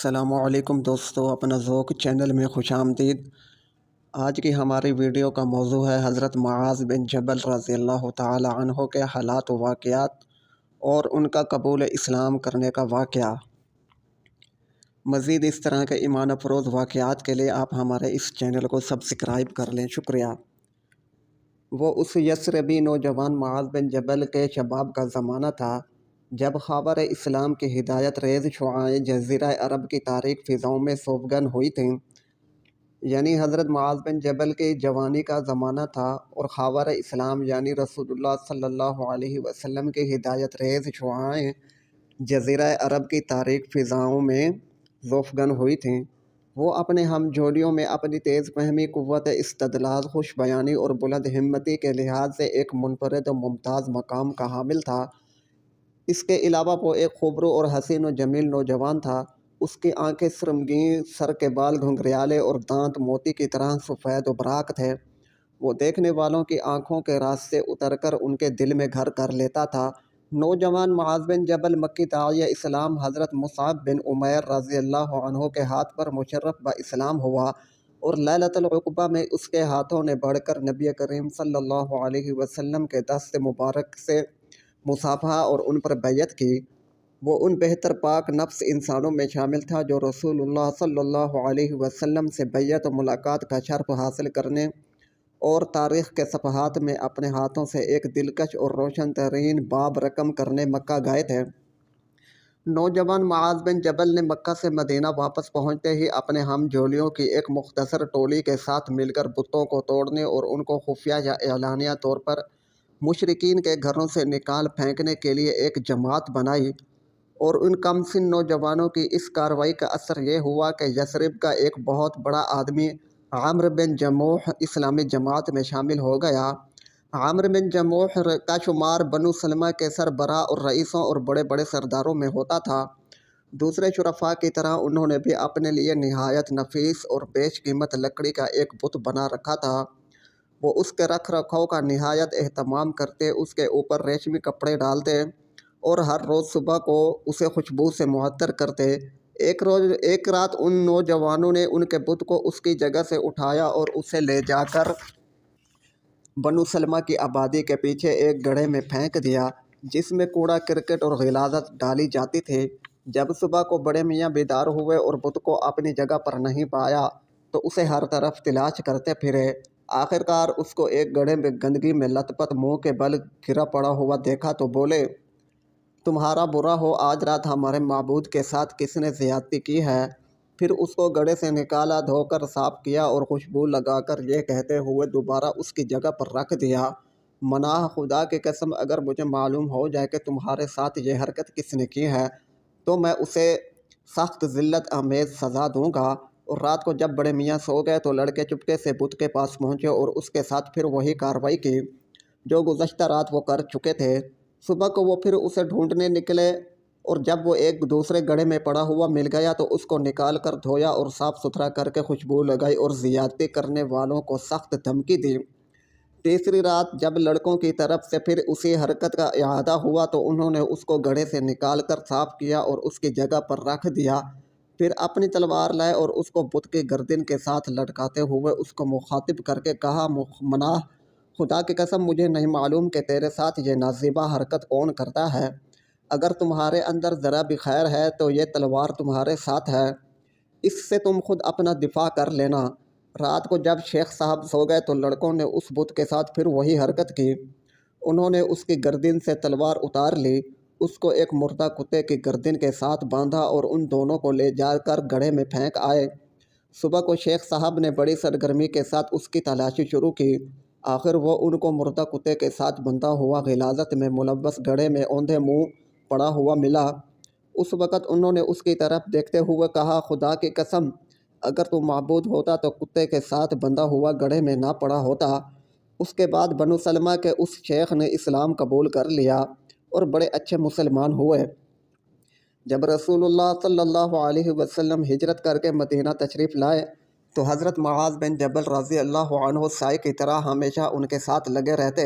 السلام علیکم دوستو، اپنا ذوق چینل میں خوش آمدید۔ آج کی ہماری ویڈیو کا موضوع ہے حضرت معاذ بن جبل رضی اللہ تعالی عنہ کے حالات و واقعات اور ان کا قبول اسلام کرنے کا واقعہ۔ مزید اس طرح کے ایمان افروز واقعات کے لیے آپ ہمارے اس چینل کو سبسکرائب کر لیں، شکریہ۔ وہ اس یثربی نوجوان معاذ بن جبل کے شباب کا زمانہ تھا جب خاور اسلام کی ہدایت ریز شعاعیں جزیرہ عرب کی تاریک فضاؤں میں سوفگن ہوئی تھیں، یعنی حضرت معاذ بن جبل کی جوانی کا زمانہ تھا اور خاور اسلام یعنی رسول اللہ صلی اللہ علیہ وسلم کی ہدایت ریز شعاعیں جزیرہ عرب کی تاریک فضاؤں میں سوفگن ہوئی تھیں۔ وہ اپنے ہم جولیوں میں اپنی تیز فہمی، قوت استدلال، خوش بیانی اور بلند ہمتی کے لحاظ سے ایک منفرد و ممتاز مقام کا حامل تھا۔ اس کے علاوہ وہ ایک خوبرو اور حسین و جمیل نوجوان تھا۔ اس کی آنکھیں سرمگیں، سر کے بال گھنگریالے اور دانت موتی کی طرح سفید و براق تھے۔ وہ دیکھنے والوں کی آنکھوں کے راستے اتر کر ان کے دل میں گھر کر لیتا تھا۔ نوجوان معاذ بن جبل مکی داعیہ اسلام حضرت مصعب بن عمیر رضی اللہ عنہ کے ہاتھ پر مشرف اسلام ہوا اور لیلۃ العقبہ میں اس کے ہاتھوں نے بڑھ کر نبی کریم صلی اللہ علیہ وسلم کے دست مبارک سے مصافحہ اور ان پر بیعت کی۔ وہ ان بہتر پاک نفس انسانوں میں شامل تھا جو رسول اللہ صلی اللہ علیہ وسلم سے بیعت و ملاقات کا شرف حاصل کرنے اور تاریخ کے صفحات میں اپنے ہاتھوں سے ایک دلکش اور روشن ترین باب رقم کرنے مکہ گئے تھے۔ نوجوان معاذ بن جبل نے مکہ سے مدینہ واپس پہنچتے ہی اپنے ہم جولیوں کی ایک مختصر ٹولی کے ساتھ مل کر بتوں کو توڑنے اور ان کو خفیہ یا اعلانیہ طور پر مشرکین کے گھروں سے نکال پھینکنے کے لیے ایک جماعت بنائی، اور ان کم سن نوجوانوں کی اس کارروائی کا اثر یہ ہوا کہ یثرب کا ایک بہت بڑا آدمی عمرو بن جموح اسلامی جماعت میں شامل ہو گیا۔ عمرو بن جموح کا شمار بنو سلمہ کے سربراہ اور رئیسوں اور بڑے بڑے سرداروں میں ہوتا تھا۔ دوسرے شرفاء کی طرح انہوں نے بھی اپنے لیے نہایت نفیس اور بیش قیمت لکڑی کا ایک بت بنا رکھا تھا۔ وہ اس کے رکھ رکھاؤ کا نہایت اہتمام کرتے، اس کے اوپر ریشمی کپڑے ڈالتے اور ہر روز صبح کو اسے خوشبو سے معطر کرتے۔ ایک رات ان نوجوانوں نے ان کے بت کو اس کی جگہ سے اٹھایا اور اسے لے جا کر بنو سلمہ کی آبادی کے پیچھے ایک گڑھے میں پھینک دیا جس میں کوڑا کرکٹ اور غلاظت ڈالی جاتی تھی۔ جب صبح کو بڑے میاں بیدار ہوئے اور بت کو اپنی جگہ پر نہیں پایا تو اسے ہر طرف تلاش کرتے پھرے۔ آخرکار اس کو ایک گڑھے میں گندگی میں لت پت منہ کے بل گرا پڑا ہوا دیکھا تو بولے، تمہارا برا ہو، آج رات ہمارے معبود کے ساتھ کس نے زیادتی کی ہے؟ پھر اس کو گڑھے سے نکالا، دھو کر صاف کیا اور خوشبو لگا کر یہ کہتے ہوئے دوبارہ اس کی جگہ پر رکھ دیا، مناہ خدا کی قسم اگر مجھے معلوم ہو جائے کہ تمہارے ساتھ یہ حرکت کس نے کی ہے تو میں اسے سخت ذلت آمیز سزا دوں گا۔ اور رات کو جب بڑے میاں سو گئے تو لڑکے چپکے سے بت کے پاس پہنچے اور اس کے ساتھ پھر وہی کارروائی کی جو گزشتہ رات وہ کر چکے تھے۔ صبح کو وہ پھر اسے ڈھونڈنے نکلے اور جب وہ ایک دوسرے گڑھے میں پڑا ہوا مل گیا تو اس کو نکال کر دھویا اور صاف ستھرا کر کے خوشبو لگائی اور زیادتی کرنے والوں کو سخت دھمکی دی۔ تیسری رات جب لڑکوں کی طرف سے پھر اسی حرکت کا اعادہ ہوا تو انہوں نے اس کو گڑھے سے نکال کر صاف کیا اور اس کی جگہ پر رکھ دیا۔ پھر اپنی تلوار لائے اور اس کو بت کی گردن کے ساتھ لٹکاتے ہوئے اس کو مخاطب کر کے کہا، مناہ خدا کی قسم مجھے نہیں معلوم کہ تیرے ساتھ یہ نازیبا حرکت کون کرتا ہے۔ اگر تمہارے اندر ذرا بھی خیر ہے تو یہ تلوار تمہارے ساتھ ہے، اس سے تم خود اپنا دفاع کر لینا۔ رات کو جب شیخ صاحب سو گئے تو لڑکوں نے اس بت کے ساتھ پھر وہی حرکت کی۔ انہوں نے اس کی گردن سے تلوار اتار لی، اس کو ایک مردہ کتے کی گردن کے ساتھ باندھا اور ان دونوں کو لے جا کر گڑھے میں پھینک آئے۔ صبح کو شیخ صاحب نے بڑی سرگرمی کے ساتھ اس کی تلاشی شروع کی۔ آخر وہ ان کو مردہ کتے کے ساتھ بندھا ہوا غلاظت میں ملوث گڑھے میں اوندھے منہ پڑا ہوا ملا۔ اس وقت انہوں نے اس کی طرف دیکھتے ہوئے کہا، خدا کی قسم اگر تو معبود ہوتا تو کتے کے ساتھ بندھا ہوا گڑھے میں نہ پڑا ہوتا۔ اس کے بعد بنو سلمہ کے اس شیخ نے اسلام قبول کر لیا اور بڑے اچھے مسلمان ہوئے۔ جب رسول اللہ صلی اللہ علیہ وسلم ہجرت کر کے مدینہ تشریف لائے تو حضرت معاذ بن جبل رضی اللہ عنہ سائے کی طرح ہمیشہ ان کے ساتھ لگے رہتے۔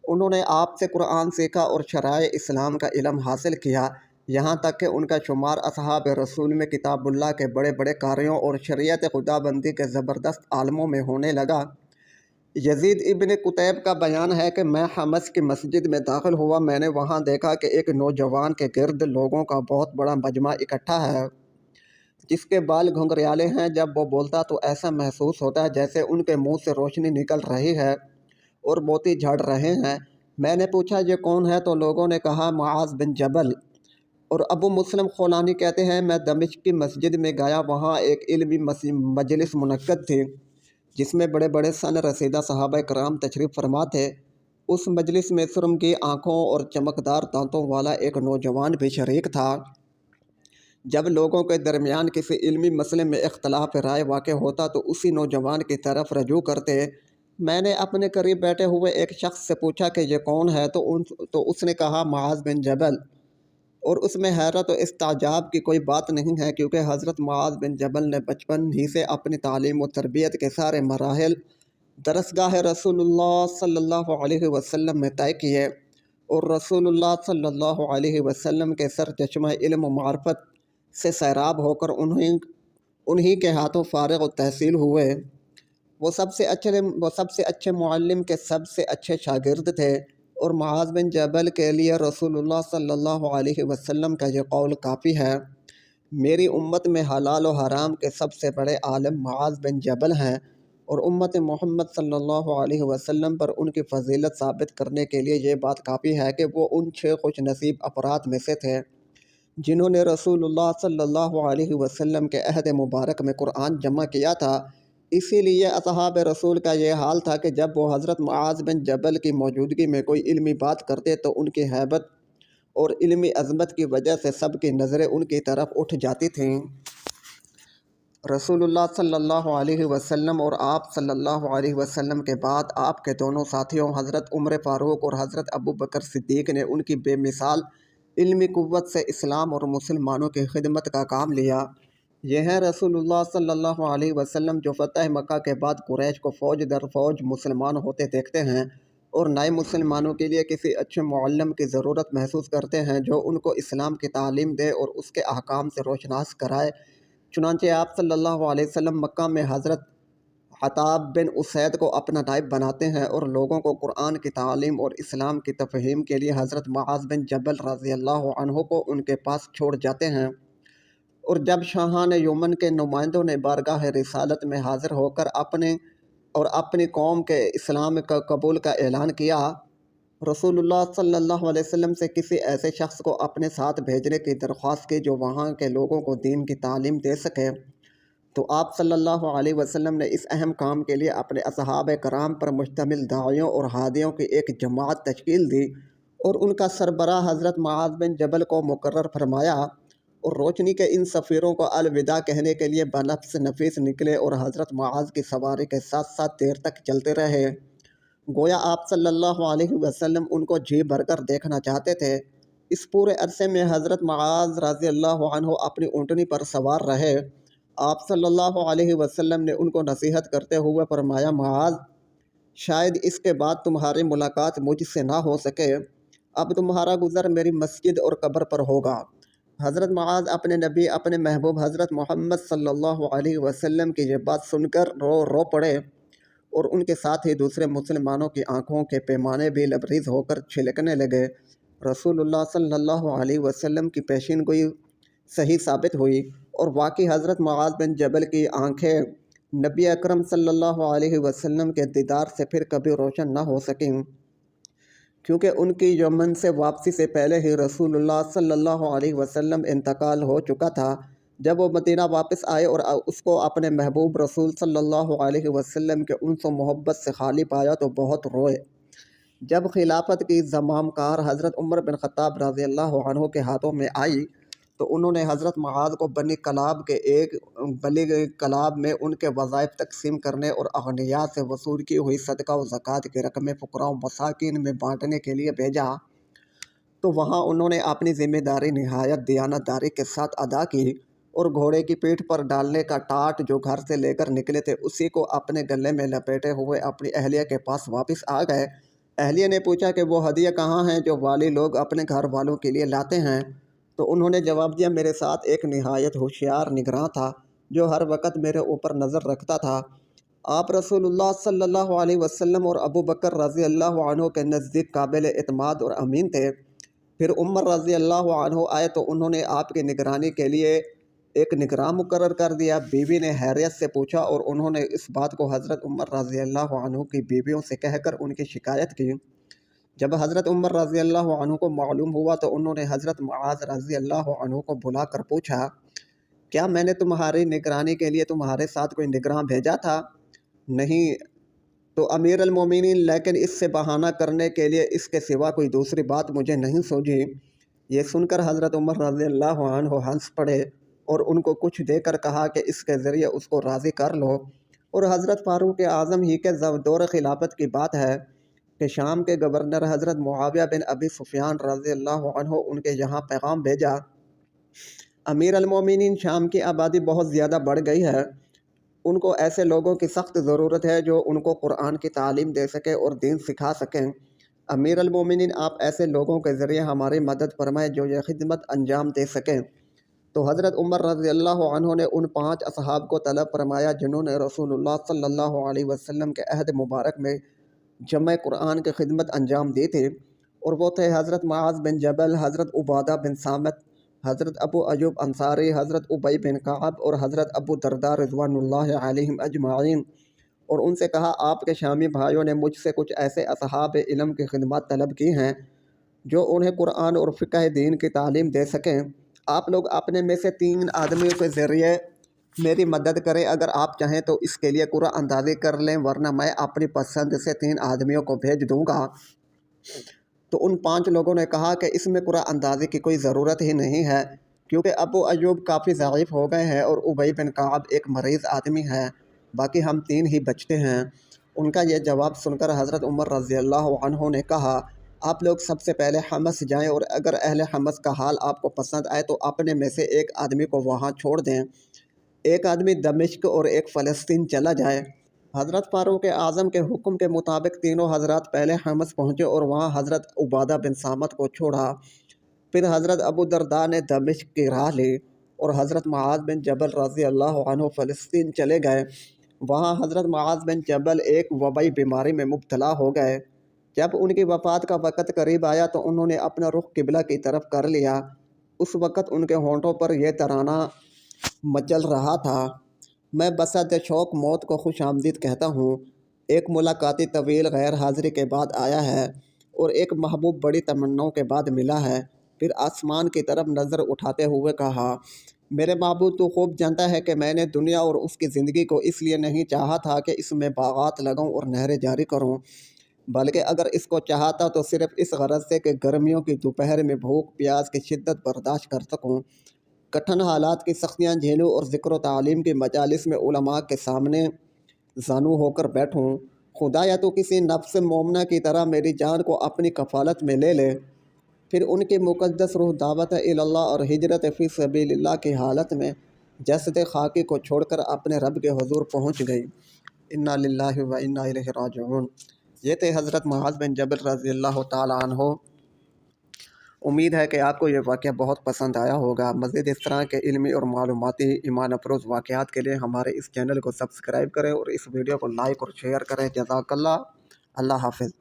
انہوں نے آپ سے قرآن سیکھا اور شرائع اسلام کا علم حاصل کیا، یہاں تک کہ ان کا شمار اصحاب رسول میں کتاب اللہ کے بڑے بڑے قاریوں اور شریعت خدا بندی کے زبردست عالموں میں ہونے لگا۔ یزید ابن قتیب کا بیان ہے کہ میں حمص کی مسجد میں داخل ہوا، میں نے وہاں دیکھا کہ ایک نوجوان کے گرد لوگوں کا بہت بڑا مجمع اکٹھا ہے، جس کے بال گھنگریالے ہیں۔ جب وہ بولتا تو ایسا محسوس ہوتا ہے جیسے ان کے منہ سے روشنی نکل رہی ہے اور موتی جھڑ رہے ہیں۔ میں نے پوچھا یہ کون ہے؟ تو لوگوں نے کہا معاذ بن جبل۔ اور ابو مسلم خولانی کہتے ہیں میں دمشق کی مسجد میں گیا، وہاں ایک علمی مجلس منعقد تھی جس میں بڑے بڑے سن رسیدہ صحابہ کرام تشریف فرما تھے۔ اس مجلس میں سرمگی آنکھوں اور چمکدار دانتوں والا ایک نوجوان بھی شریک تھا۔ جب لوگوں کے درمیان کسی علمی مسئلے میں اختلاف رائے واقع ہوتا تو اسی نوجوان کی طرف رجوع کرتے۔ میں نے اپنے قریب بیٹھے ہوئے ایک شخص سے پوچھا کہ یہ کون ہے؟ تو اس نے کہا معاذ بن جبل، اور اس میں حیرت و استعجاب کی کوئی بات نہیں ہے، کیونکہ حضرت معاذ بن جبل نے بچپن ہی سے اپنی تعلیم و تربیت کے سارے مراحل درسگاہ رسول اللہ صلی اللہ علیہ وسلم میں طے کیے، اور رسول اللہ صلی اللہ علیہ وسلم کے سر چشمہ علم و معرفت سے سیراب ہو کر انہی کے ہاتھوں فارغ و تحصیل ہوئے۔ وہ سب سے اچھے معلم کے سب سے اچھے شاگرد تھے، اور معاذ بن جبل کے لیے رسول اللہ صلی اللہ علیہ وسلم کا یہ قول کافی ہے، میری امت میں حلال و حرام کے سب سے بڑے عالم معاذ بن جبل ہیں، اور امت محمد صلی اللہ علیہ وسلم پر ان کی فضیلت ثابت کرنے کے لیے یہ بات کافی ہے کہ وہ ان 6 خوش نصیب افراد میں سے تھے جنہوں نے رسول اللہ صلی اللہ علیہ وسلم کے عہد مبارک میں قرآن جمع کیا تھا۔ اسی لیے اصحاب رسول کا یہ حال تھا کہ جب وہ حضرت معاذ بن جبل کی موجودگی میں کوئی علمی بات کرتے تو ان کی ہیبت اور علمی عظمت کی وجہ سے سب کی نظریں ان کی طرف اٹھ جاتی تھیں۔ رسول اللہ صلی اللہ علیہ وسلم اور آپ صلی اللہ علیہ وسلم کے بعد آپ کے دونوں ساتھیوں حضرت عمر فاروق اور حضرت ابو بکر صدیق نے ان کی بے مثال علمی قوت سے اسلام اور مسلمانوں کی خدمت کا کام لیا۔ یہ ہیں رسول اللہ صلی اللہ علیہ وسلم جو فتح مکہ کے بعد قریش کو فوج در فوج مسلمان ہوتے دیکھتے ہیں اور نئے مسلمانوں کے لیے کسی اچھے معلم کی ضرورت محسوس کرتے ہیں جو ان کو اسلام کی تعلیم دے اور اس کے احکام سے روشناس کرائے۔ چنانچہ آپ صلی اللہ علیہ وسلم مکہ میں حضرت عتاب بن اسید کو اپنا نائب بناتے ہیں اور لوگوں کو قرآن کی تعلیم اور اسلام کی تفہیم کے لیے حضرت معاذ بن جبل رضی اللہ عنہ کو ان کے پاس چھوڑ جاتے ہیں۔ اور جب شاہان یمن کے نمائندوں نے بارگاہ رسالت میں حاضر ہو کر اپنی قوم کے اسلام کا قبول کا اعلان کیا، رسول اللہ صلی اللہ علیہ وسلم سے کسی ایسے شخص کو اپنے ساتھ بھیجنے کی درخواست کی جو وہاں کے لوگوں کو دین کی تعلیم دے سکے، تو آپ صلی اللہ علیہ وسلم نے اس اہم کام کے لیے اپنے اصحاب کرام پر مشتمل داعیوں اور ہادیوں کی ایک جماعت تشکیل دی اور ان کا سربراہ حضرت معاذ بن جبل کو مقرر فرمایا، اور روشنی کے ان سفیروں کو الوداع کہنے کے لیے بنفس نفیس نکلے اور حضرت معاذ کی سواری کے ساتھ ساتھ دیر تک چلتے رہے، گویا آپ صلی اللہ علیہ وسلم ان کو جی بھر کر دیکھنا چاہتے تھے۔ اس پورے عرصے میں حضرت معاذ رضی اللہ عنہ اپنی اونٹنی پر سوار رہے۔ آپ صلی اللہ علیہ وسلم نے ان کو نصیحت کرتے ہوئے فرمایا، معاذ، شاید اس کے بعد تمہاری ملاقات مجھ سے نہ ہو سکے، اب تمہارا گزر میری مسجد اور قبر پر ہوگا۔ حضرت معاذ اپنے نبی، اپنے محبوب حضرت محمد صلی اللہ علیہ وسلم کی یہ بات سن کر رو پڑے، اور ان کے ساتھ ہی دوسرے مسلمانوں کی آنکھوں کے پیمانے بھی لبریز ہو کر چھلکنے لگے۔ رسول اللہ صلی اللہ علیہ وسلم کی پیشین گوئی صحیح ثابت ہوئی، اور واقعی حضرت معاذ بن جبل کی آنکھیں نبی اکرم صلی اللہ علیہ وسلم کے دیدار سے پھر کبھی روشن نہ ہو سکیں، کیونکہ ان کی یمن سے واپسی سے پہلے ہی رسول اللہ صلی اللہ علیہ وسلم انتقال ہو چکا تھا۔ جب وہ مدینہ واپس آئے اور اس کو اپنے محبوب رسول صلی اللہ علیہ وسلم کے انس و محبت سے خالی پایا تو بہت روئے۔ جب خلافت کی زمام کار حضرت عمر بن خطاب رضی اللہ عنہ کے ہاتھوں میں آئی تو انہوں نے حضرت معاذ کو بنی کلاب میں ان کے وظائف تقسیم کرنے اور اغنیاء سے وصول کی ہوئی صدقہ و زکوٰۃ کی رقمیں فقراء و مساکین میں بانٹنے کے لیے بھیجا، تو وہاں انہوں نے اپنی ذمہ داری نہایت دیانت داری کے ساتھ ادا کی، اور گھوڑے کی پیٹھ پر ڈالنے کا ٹاٹ جو گھر سے لے کر نکلے تھے اسی کو اپنے گلے میں لپیٹے ہوئے اپنی اہلیہ کے پاس واپس آ گئے۔ اہلیہ نے پوچھا کہ وہ ہدیہ کہاں ہیں جو والی لوگ اپنے گھر والوں کے لیے لاتے ہیں؟ تو انہوں نے جواب دیا میرے ساتھ ایک نہایت ہوشیار نگراں تھا جو ہر وقت میرے اوپر نظر رکھتا تھا۔ آپ رسول اللہ صلی اللہ علیہ وسلم اور ابو بکر رضی اللہ عنہ کے نزدیک قابل اعتماد اور امین تھے۔ پھر عمر رضی اللہ عنہ آئے تو انہوں نے آپ کی نگرانی کے لیے ایک نگراں مقرر کر دیا۔ بیوی نے حیریت سے پوچھا اور انہوں نے اس بات کو حضرت عمر رضی اللہ عنہ کی بیویوں سے کہہ کر ان کی شکایت کی۔ جب حضرت عمر رضی اللہ عنہ کو معلوم ہوا تو انہوں نے حضرت معاذ رضی اللہ عنہ کو بلا کر پوچھا کیا میں نے تمہاری نگرانی کے لیے تمہارے ساتھ کوئی نگراں بھیجا تھا؟ نہیں تو امیر المومنین، لیکن اس سے بہانہ کرنے کے لیے اس کے سوا کوئی دوسری بات مجھے نہیں سوجھی۔ یہ سن کر حضرت عمر رضی اللہ عنہ ہنس پڑے اور ان کو کچھ دے کر کہا کہ اس کے ذریعے اس کو راضی کر لو۔ اور حضرت فاروق اعظم ہی کے دور خلافت کی بات ہے کہ شام کے گورنر حضرت معاویہ بن ابی سفیان رضی اللہ عنہ ان کے یہاں پیغام بھیجا، امیر المومنین، شام کی آبادی بہت زیادہ بڑھ گئی ہے، ان کو ایسے لوگوں کی سخت ضرورت ہے جو ان کو قرآن کی تعلیم دے سکیں اور دین سکھا سکیں۔ امیر المومنین، آپ ایسے لوگوں کے ذریعے ہماری مدد فرمائیں جو یہ خدمت انجام دے سکیں۔ تو حضرت عمر رضی اللہ عنہ نے ان 5 اصحاب کو طلب فرمایا جنہوں نے رسول اللہ صلی اللہ علیہ وسلم کے عہد مبارک میں جمع قرآن کی خدمت انجام دی تھی، اور وہ تھے حضرت معاذ بن جبل، حضرت عبادہ بن صامت، حضرت ابو ایوب انصاری، حضرت ابی بن کعب اور حضرت ابو درداء رضوان اللہ علیہم اجمعین۔ اور ان سے کہا آپ کے شامی بھائیوں نے مجھ سے کچھ ایسے اصحاب علم کی خدمات طلب کی ہیں جو انہیں قرآن اور فقہ دین کی تعلیم دے سکیں۔ آپ لوگ اپنے میں سے 3 آدمیوں کے ذریعے میری مدد کریں، اگر آپ چاہیں تو اس کے لیے قرعہ اندازی کر لیں، ورنہ میں اپنی پسند سے 3 آدمیوں کو بھیج دوں گا۔ تو ان 5 لوگوں نے کہا کہ اس میں قرعہ اندازی کی کوئی ضرورت ہی نہیں ہے، کیونکہ ابو ایوب کافی ضعیف ہو گئے ہیں اور ابی بن کعب ایک مریض آدمی ہے، باقی ہم 3 ہی بچتے ہیں۔ ان کا یہ جواب سن کر حضرت عمر رضی اللہ عنہ نے کہا آپ لوگ سب سے پہلے حمص جائیں، اور اگر اہل حمص کا حال آپ کو پسند آئے تو اپنے میں سے ایک آدمی کو وہاں چھوڑ دیں، ایک آدمی دمشق اور ایک فلسطین چلا جائے۔ حضرت فاروق اعظم کے حکم کے مطابق تینوں حضرات پہلے حمص پہنچے اور وہاں حضرت عبادہ بن صامت کو چھوڑا۔ پھر حضرت ابو درداء نے دمشق کی راہ لی اور حضرت معاذ بن جبل رضی اللہ عنہ فلسطین چلے گئے۔ وہاں حضرت معاذ بن جبل ایک وبائی بیماری میں مبتلا ہو گئے۔ جب ان کی وفات کا وقت قریب آیا تو انہوں نے اپنا رخ قبلہ کی طرف کر لیا۔ اس وقت ان کے ہونٹوں پر یہ ترانہ مچل رہا تھا، میں بساط شوق موت کو خوش آمدید کہتا ہوں، ایک ملاقاتی طویل غیر حاضری کے بعد آیا ہے اور ایک محبوب بڑی تمناؤں کے بعد ملا ہے۔ پھر آسمان کی طرف نظر اٹھاتے ہوئے کہا میرے معبود، تو خوب جانتا ہے کہ میں نے دنیا اور اس کی زندگی کو اس لیے نہیں چاہا تھا کہ اس میں باغات لگاؤں اور نہریں جاری کروں، بلکہ اگر اس کو چاہتا تو صرف اس غرض سے کہ گرمیوں کی دوپہر میں بھوک پیاس کی شدت برداشت کر سکوں، کٹھن حالات کی سختیاں جھیلوں اور ذکر و تعلیم کی مجالس میں علماء کے سامنے زانو ہو کر بیٹھوں۔ خدا یا تو کسی نفس مومنہ کی طرح میری جان کو اپنی کفالت میں لے لے۔ پھر ان کی مقدس روح دعوت اللہ اور ہجرت فی سبیل اللہ کی حالت میں جسد خاکی کو چھوڑ کر اپنے رب کے حضور پہنچ گئی۔ انا للہ و انا الیہ راجعون۔ یہ تھے حضرت معاذ بن جبل رضی اللہ تعالیٰ عنہ۔ امید ہے کہ آپ کو یہ واقعہ بہت پسند آیا ہوگا۔ مزید اس طرح کے علمی اور معلوماتی ایمان افروز واقعات کے لیے ہمارے اس چینل کو سبسکرائب کریں اور اس ویڈیو کو لائک اور شیئر کریں۔ جزاک اللہ۔ اللہ حافظ۔